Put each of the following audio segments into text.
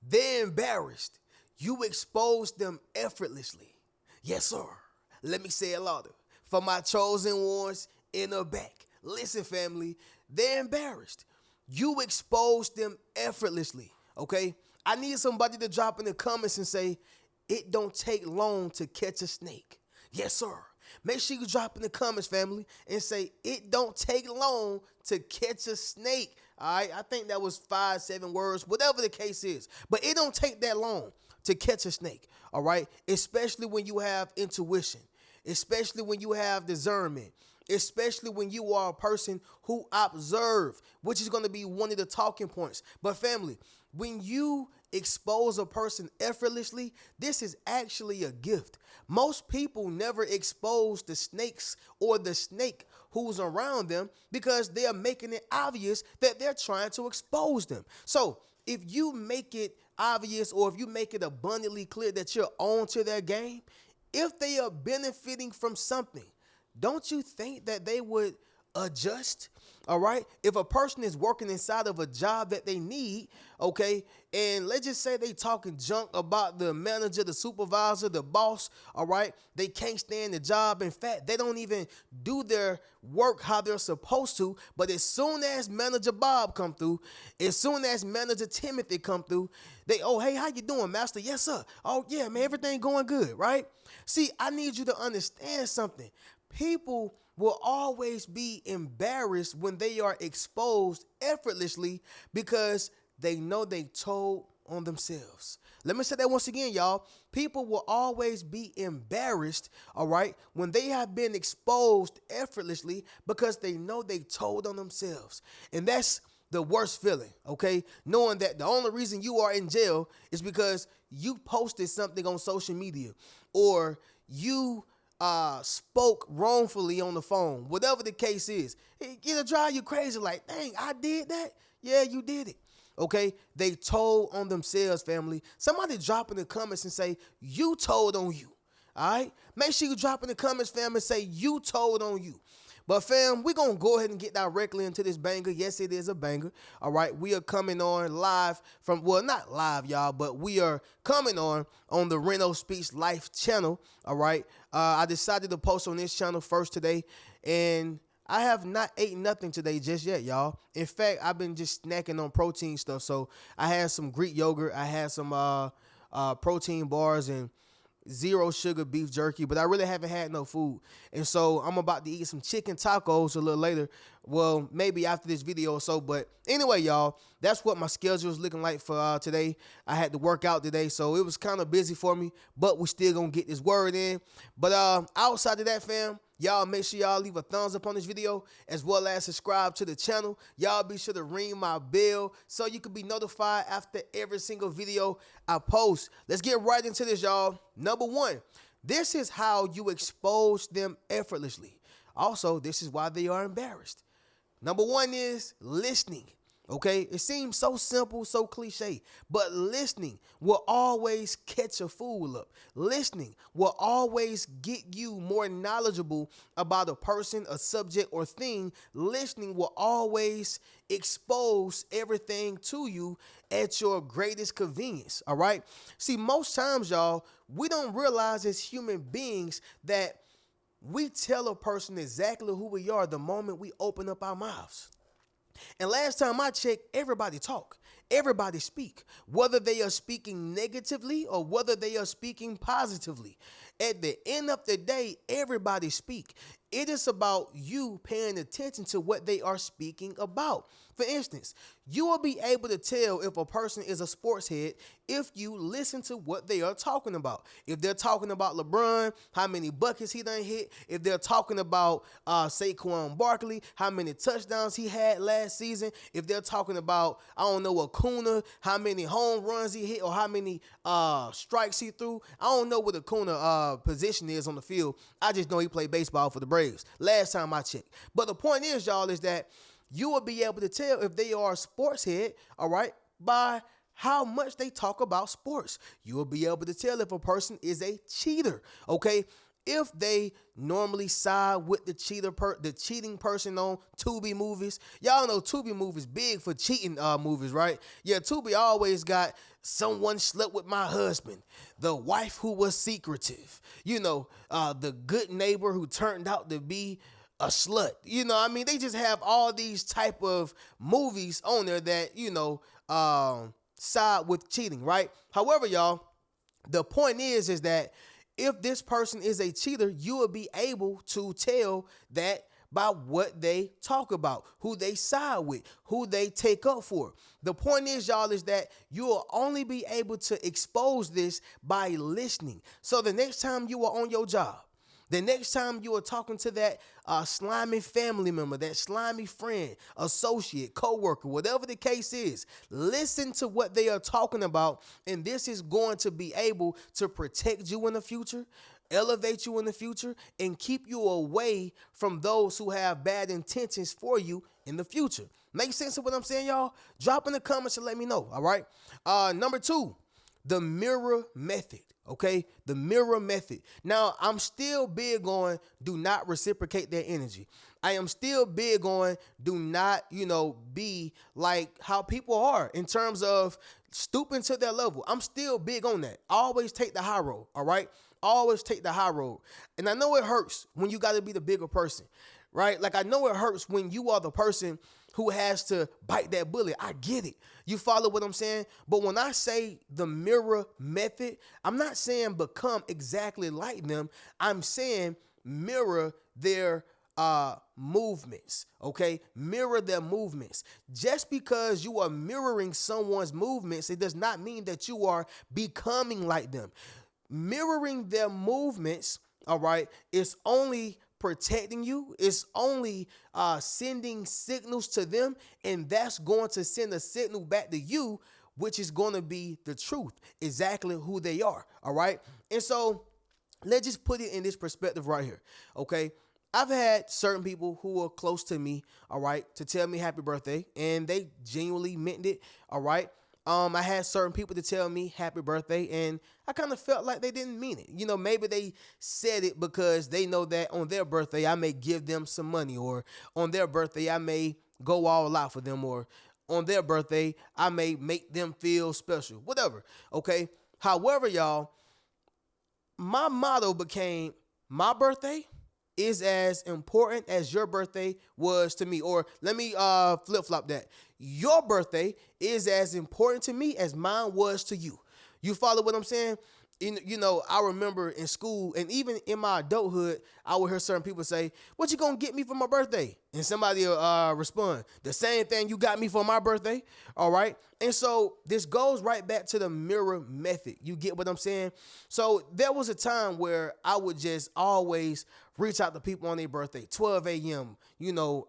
They're embarrassed. You expose them effortlessly. Yes, sir. Let me say it louder. For my chosen ones in the back. Listen, family, they're embarrassed. You expose them effortlessly. Okay? I need somebody to drop in the comments and say, it don't take long to catch a snake. Yes, sir. Make sure you drop in the comments, family, and say, it don't take long to catch a snake. All right, I think that was 5, 7 words, whatever the case is. But it don't take that long to catch a snake, all right? Especially when you have intuition, especially when you have discernment, especially when you are a person who observe, which is going to be one of the talking points. But family, when you expose a person effortlessly, this is actually a gift. Most people never expose the snakes or the snake who's around them because they are making it obvious that they're trying to expose them. So if you make it obvious or if you make it abundantly clear that you're on to their game, if they are benefiting from something, don't you think that they would adjust? All right. If a person is working inside of a job that they need, okay, and let's just say they talking junk about the manager, the supervisor, the boss, all right, they can't stand the job. In fact, they don't even do their work how they're supposed to. But as soon as manager Bob come through, as soon as manager Timothy come through, they, oh, hey, how you doing, master? Yes, sir. Oh, yeah, man, everything going good, right? See, I need you to understand something. People will always be embarrassed when they are exposed effortlessly because they know they told on themselves. Let me say that once again, y'all. People will always be embarrassed, all right, when they have been exposed effortlessly because they know they told on themselves. And that's the worst feeling, okay? Knowing that the only reason you are in jail is because you posted something on social media or you spoke wrongfully on the phone, whatever the case is. It'll drive you crazy like, dang, I did that? Yeah, you did it. Okay, they told on themselves, family. Somebody drop in the comments and say, you told on you. All right, make sure you drop in the comments, fam, and say you told on you. But fam, we're going to go ahead and get directly into this banger. Yes, it is a banger. All right, we are coming on live from, well, not live, y'all, but we are coming on the Reno Speaks Life channel. All right, I decided to post on this channel first today, and I have not ate nothing today just yet, y'all. In fact, I've been just snacking on protein stuff. So I had some Greek yogurt. I had some protein bars and zero sugar beef jerky, but I really haven't had no food. And so I'm about to eat some chicken tacos a little later. Well, maybe after this video or so. But anyway, y'all, that's what my schedule is looking like for today. I had to work out today, so it was kind of busy for me, but we still gonna get this word in. But outside of that, fam, y'all make sure y'all leave a thumbs up on this video as well as subscribe to the channel. Y'all be sure to ring my bell so you can be notified after every single video I post. Let's get right into this, y'all. Number one, this is how you expose them effortlessly. Also, this is why they are embarrassed. Number one is listening. Okay, it seems so simple, so cliche, but listening will always catch a fool up. Listening will always get you more knowledgeable about a person, a subject, or thing. Listening will always expose everything to you at your greatest convenience. All right. See, most times, y'all, we don't realize as human beings that we tell a person exactly who we are the moment we open up our mouths. And last time I checked, everybody talk. Everybody speak, whether they are speaking negatively or whether they are speaking positively. At the end of the day, everybody speak. It is about you paying attention to what they are speaking about. For instance, you will be able to tell if a person is a sports head if you listen to what they are talking about. If they're talking about LeBron, how many buckets he done hit. If they're talking about Saquon Barkley, how many touchdowns he had last season. If they're talking about, I don't know, Acuna, how many home runs he hit or how many strikes he threw. I don't know what Acuna position is on the field. I just know he played baseball for the Braves last time I checked. But the point is, y'all, is that you will be able to tell if they are a sports head, all right, by how much they talk about sports. You will be able to tell if a person is a cheater, okay? if they normally side with the the cheating person on Tubi movies. Y'all know Tubi movies big for cheating movies, right? Yeah, Tubi always got someone slept with my husband, the wife who was secretive, the good neighbor who turned out to be a slut. They just have all these type of movies on there that, side with cheating, right? However, y'all, the point is that if this person is a cheater, you will be able to tell that by what they talk about, who they side with, who they take up for. The point is, y'all, is that you will only be able to expose this by listening. So the next time you are on your job, the next time you are talking to that slimy family member, that slimy friend, associate, coworker, whatever the case is, listen to what they are talking about, and this is going to be able to protect you in the future, elevate you in the future, and keep you away from those who have bad intentions for you in the future. Make sense of what I'm saying, y'all? Drop in the comments and let me know, all right? Number 2, the mirror method. Okay, the mirror method. Now, I'm still big on do not reciprocate their energy. I am still big on do not, be like how people are in terms of stooping to their level. I'm still big on that. Always take the high road, all right? Always take the high road. And I know it hurts when you got to be the bigger person, right? Like, I know it hurts when you are the person who has to bite that bullet. I get it. You follow what I'm saying? But when I say the mirror method, I'm not saying become exactly like them. I'm saying mirror their movements, okay? Mirror their movements. Just because you are mirroring someone's movements, it does not mean that you are becoming like them. Mirroring their movements, all right, is only protecting you. It's only sending signals to them, and that's going to send a signal back to you, which is going to be the truth, exactly who they are, all right? And so let's just put it in this perspective right here, okay? I've had certain people who are close to me, all right, to tell me happy birthday, and they genuinely meant it, all right? I had certain people to tell me happy birthday, and I kind of felt like they didn't mean it. Maybe they said it because they know that on their birthday, I may give them some money, or on their birthday, I may go all out for them, or on their birthday, I may make them feel special, whatever, okay? However, y'all, my motto became my birthday is as important as your birthday was to me. Or let me flip-flop that. Your birthday is as important to me as mine was to you. You follow what I'm saying? I remember in school and even in my adulthood, I would hear certain people say, "What you gonna get me for my birthday?" And somebody will respond, "The same thing you got me for my birthday." All right. And so this goes right back to the mirror method. You get what I'm saying? So there was a time where I would just always reach out to people on their birthday, 12 a.m.,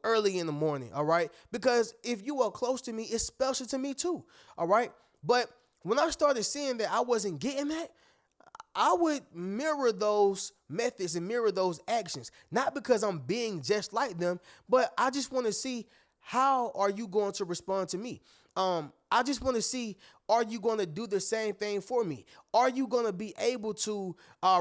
early in the morning. All right. Because if you are close to me, it's special to me too. All right. But when I started seeing that I wasn't getting that, I would mirror those methods and mirror those actions, not because I'm being just like them, but I just want to see how are you going to respond to me. I just want to see, are you going to do the same thing for me? Are you going to be able to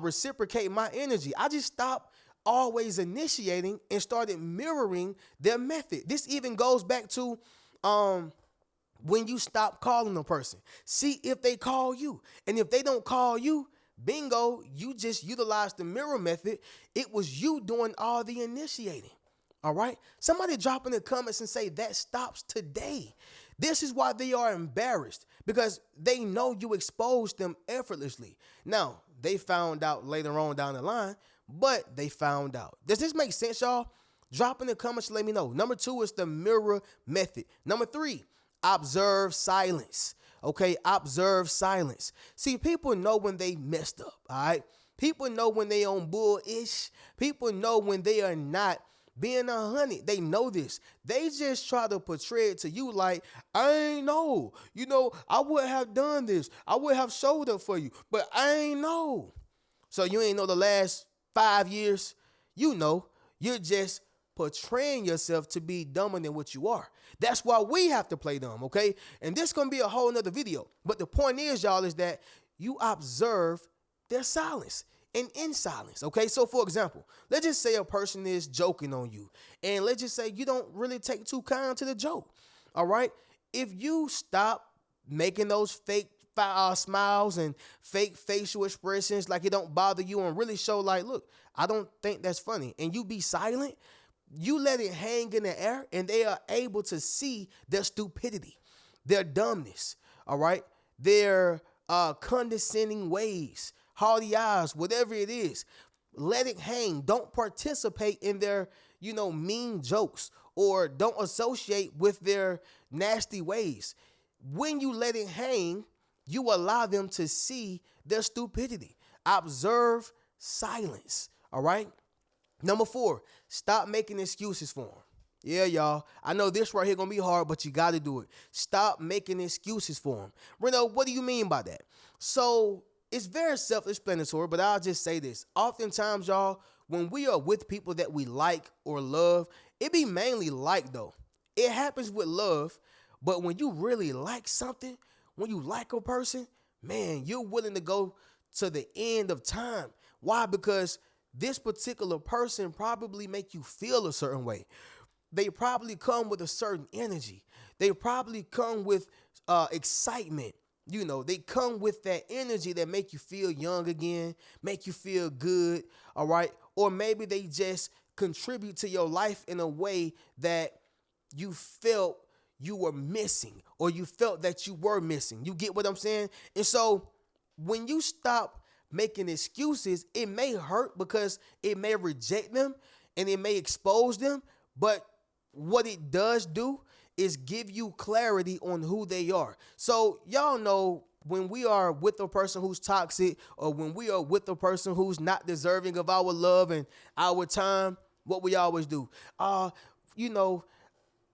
reciprocate my energy? I just stopped always initiating and started mirroring their method. This even goes back to when you stop calling a person. See if they call you. And if they don't call you, bingo, you just utilized the mirror method. It was you doing all the initiating. All right. Somebody drop in the comments and say that stops today. This is why they are embarrassed, because they know you exposed them effortlessly. Now, they found out later on down the line, but they found out. Does this make sense, y'all? Drop in the comments and let me know. Number 2 is the mirror method. Number 3, observe silence. Okay, observe silence. See, people know when they messed up, all right? People know when they on bullish. People know when they are not being 100. They know this. They just try to portray it to you like, I ain't know. I would have done this. I would have showed up for you, but I ain't know. So you ain't know the last 5 years. You're just portraying yourself to be dumber than what you are. That's why we have to play dumb, okay? And this gonna be a whole nother video. But the point is, y'all, is that you observe their silence. and in silence. Okay, so for example, let's just say a person is joking on you, and let's just say you don't really take too kind to the joke. All right, if you stop making those fake smiles and fake facial expressions like it don't bother you and really show like, look, I don't think that's funny, and you be silent, you let it hang in the air, and they are able to see their stupidity, their dumbness, all right, their condescending ways, haughty eyes, whatever it is. Let it hang. Don't participate in their, mean jokes, or don't associate with their nasty ways. When you let it hang, you allow them to see their stupidity. Observe silence, all right? Number 4, stop making excuses for them. Yeah, y'all. I know this right here gonna be hard, but you gotta do it. Stop making excuses for them. Reno, what do you mean by that? So it's very self-explanatory, but I'll just say this. Oftentimes, y'all, when we are with people that we like or love, it be mainly like though. It happens with love, but when you really like something, when you like a person, man, you're willing to go to the end of time. Why? Because this particular person probably make you feel a certain way. They probably come with a certain energy. They probably come with excitement. They come with that energy that make you feel young again, make you feel good, all right? Or maybe they just contribute to your life in a way that you felt you were missing, or you felt that you were missing. You get what I'm saying? And so when you stop making excuses, it may hurt because it may reject them and it may expose them, but what it does do is give you clarity on who they are. So y'all know when we are with a person who's toxic, or when we are with a person who's not deserving of our love and our time, what we always do,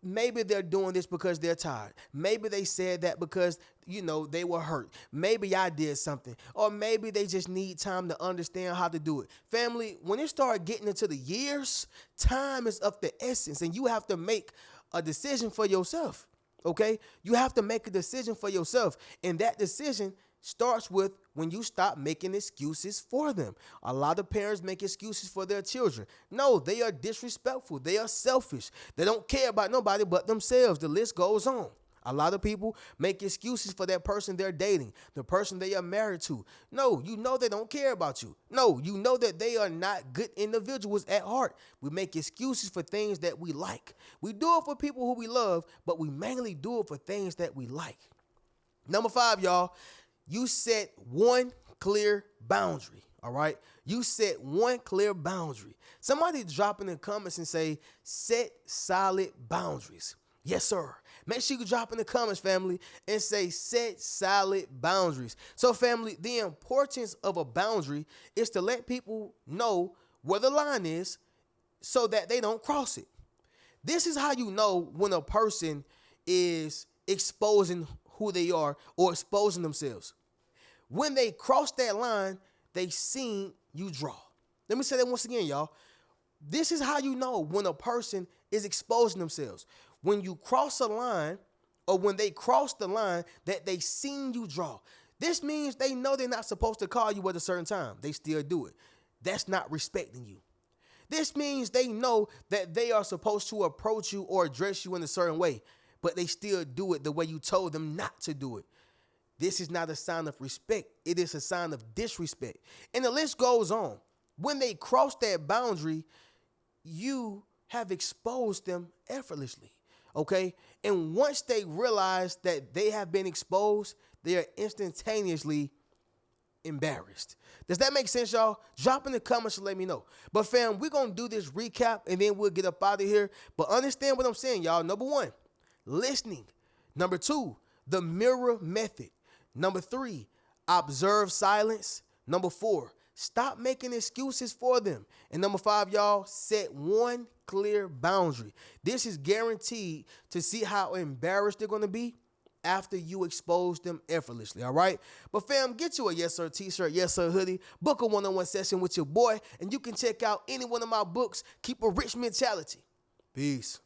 maybe they're doing this because they're tired. Maybe they said that because, they were hurt. Maybe I did something. Or maybe they just need time to understand how to do it. Family, when it starts getting into the years, time is of the essence, and you have to make a decision for yourself, okay? You have to make a decision for yourself, and that decision starts with when you stop making excuses for them. A lot of parents make excuses for their children. No, they are disrespectful. They are selfish. They don't care about nobody but themselves. The list goes on. A lot of people make excuses for that person they're dating, the person they are married to. No, they don't care about you. No, that they are not good individuals at heart. We make excuses for things that we like. We do it for people who we love, but we mainly do it for things that we like. Number 5, y'all. You set one clear boundary, all right? You set one clear boundary. Somebody drop in the comments and say, set solid boundaries. Yes, sir. Make sure you drop in the comments, family, and say, set solid boundaries. So, family, the importance of a boundary is to let people know where the line is so that they don't cross it. This is how you know when a person is exposing who they are or exposing themselves. When they cross that line, they seen you draw. Let me say that once again, y'all. This is how you know when a person is exposing themselves. When you cross a line, or when they cross the line that they seen you draw. This means they know they're not supposed to call you at a certain time. They still do it. That's not respecting you. This means they know that they are supposed to approach you or address you in a certain way, but they still do it the way you told them not to do it. This is not a sign of respect. It is a sign of disrespect. And the list goes on. When they cross that boundary, you have exposed them effortlessly, okay? And once they realize that they have been exposed, they are instantaneously embarrassed. Does that make sense, y'all? Drop in the comments and let me know. But fam, we're going to do this recap and then we'll get up out of here. But understand what I'm saying, y'all. Number 1, listening. Number 2, the mirror method. Number 3, observe silence. Number 4, stop making excuses for them. And number 5, y'all, set one clear boundary. This is guaranteed to see how embarrassed they're going to be after you expose them effortlessly, all right? But fam, get you a Yes Sir t-shirt, Yes Sir hoodie, book a one-on-one session with your boy, and you can check out any one of my books. Keep a rich mentality. Peace.